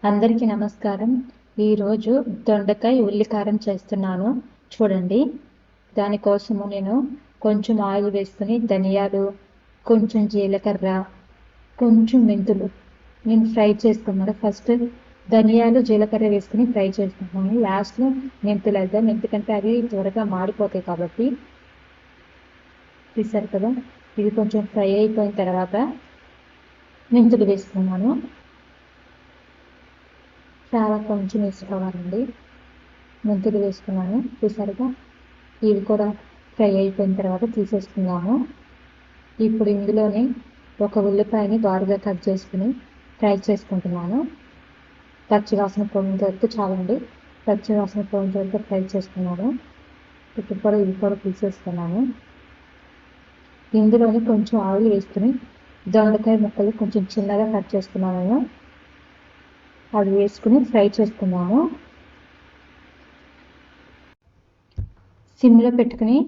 అందరికీ నమస్కారం. ఈరోజు దొండకాయ ఉల్లికారం చేస్తున్నాను. చూడండి, దానికోసము నేను కొంచెం ఆయిల్ వేసుకుని ధనియాలు, కొంచెం జీలకర్ర, కొంచెం మెంతులు నేను ఫ్రై చేసుకున్నాను. ఫస్ట్ ధనియాలు జీలకర్ర వేసుకుని ఫ్రై చేసుకున్నాను. లాస్ట్లో మెంతులు వేద్దాం, ఎందుకంటే అవి త్వరగా మాడిపోతాయి కాబట్టి. చూసారు కదా, ఇది కొంచెం ఫ్రై అయిపోయిన తర్వాత మెంతులు వేసుకున్నాను. చాలా కొంచెం వేసుకోవాలండి. మెంతులు వేసుకున్నాను. చూసారుగా, ఇవి కూడా ఫ్రై అయిపోయిన తర్వాత తీసేసుకున్నాము. ఇప్పుడు ఇందులోనే ఒక ఉల్లిపాయని బారుగా కట్ చేసుకుని ఫ్రై చేసుకుంటున్నాను. పచ్చివాసన పోయినంత వరకు చాలండి. పచ్చివాసన పోయినంత వరకు ఫ్రై చేసుకున్నాను. ఇప్పుడు కూడా ఇవి కూడా తీసేసుకున్నాను. ఇందులోనే కొంచెం ఆయిల్ వేసుకుని దొండకాయ ముక్కలు కొంచెం చిన్నగా కట్ చేసుకున్నాను. అవి వేసుకుని ఫ్రై చేసుకున్నాము. సిమ్లో పెట్టుకుని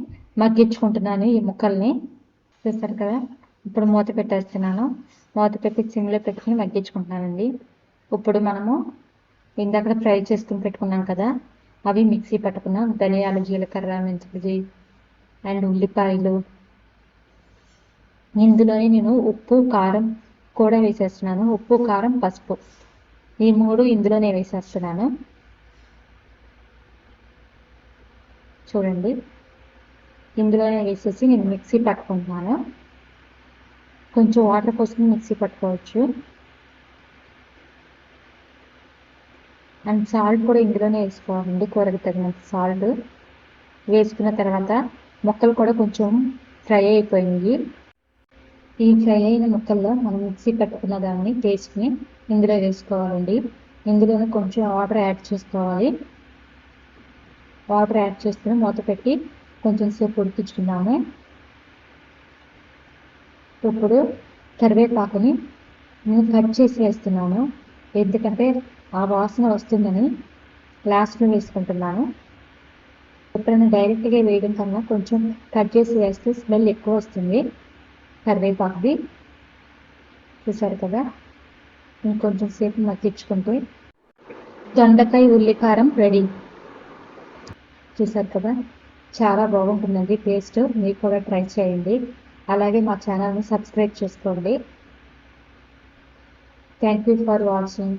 మగ్గించుకుంటున్నాను ఈ ముక్కల్ని. చూస్తారు కదా, ఇప్పుడు మూత పెట్టేస్తున్నాను. మూత పెట్టి సిమ్లో పెట్టుకుని మగ్గించుకుంటున్నానండి. ఇప్పుడు మనము ఇందాక ఫ్రై చేసుకుని పెట్టుకున్నాం కదా, అవి మిక్సీ పట్టుకున్నాం. ధనియాలు, జీలకర్ర, మెంతులు అండ్ ఉల్లిపాయలు. ఇందులోనే నేను ఉప్పు, కారం కూడా వేసేస్తున్నాను. ఉప్పు, కారం, పసుపు ఈ మూడు ఇందులోనే వేసేస్తున్నాను. చూడండి, ఇందులోనే వేసేసి నేను మిక్సీ పట్టుకుంటున్నాను. కొంచెం వాటర్ పోసుకుని మిక్సీ పట్టుకోవచ్చు. అండ్ సాల్ట్ కూడా ఇందులోనే వేసుకోవాలండి, కూరకి తగినంత సాల్ట్ వేసుకున్న తర్వాత ముక్కలు కూడా కొంచెం ఫ్రై అయిపోయింది. ఈ ఫ్రై అయిన ముక్కల్లో మనం మిక్సీ పెట్టుకున్న దాన్ని పేస్ట్ని ఇందులో వేసుకోవాలండి. ఇందులోనే కొంచెం వాటర్ యాడ్ చేసుకోవాలి. వాటర్ యాడ్ చేసుకుని మూత పెట్టి కొంచెం సేపు ఉడికించుకున్నాము. ఇప్పుడు కరివేపాకుని నేను కట్ చేసి వేస్తున్నాను, ఎందుకంటే ఆ వాసన వస్తుందని లాస్ట్లో వేసుకుంటున్నాను. ఎప్పుడైనా డైరెక్ట్గా వేయడం కన్నా కొంచెం కట్ చేసి వేస్తే స్మెల్ ఎక్కువ వస్తుంది కరివేపాకుది. చూసారు కదా, ఇంకొంచెం సేపు మగ్గించుకుంటే దొండకాయ ఉల్లికారం రెడీ. చూసారు కదా, చాలా బాగుంటుందండి టేస్ట్. మీరు కూడా ట్రై చేయండి. అలాగే మా ఛానల్ని సబ్స్క్రైబ్ చేసుకోండి. Thank you for watching.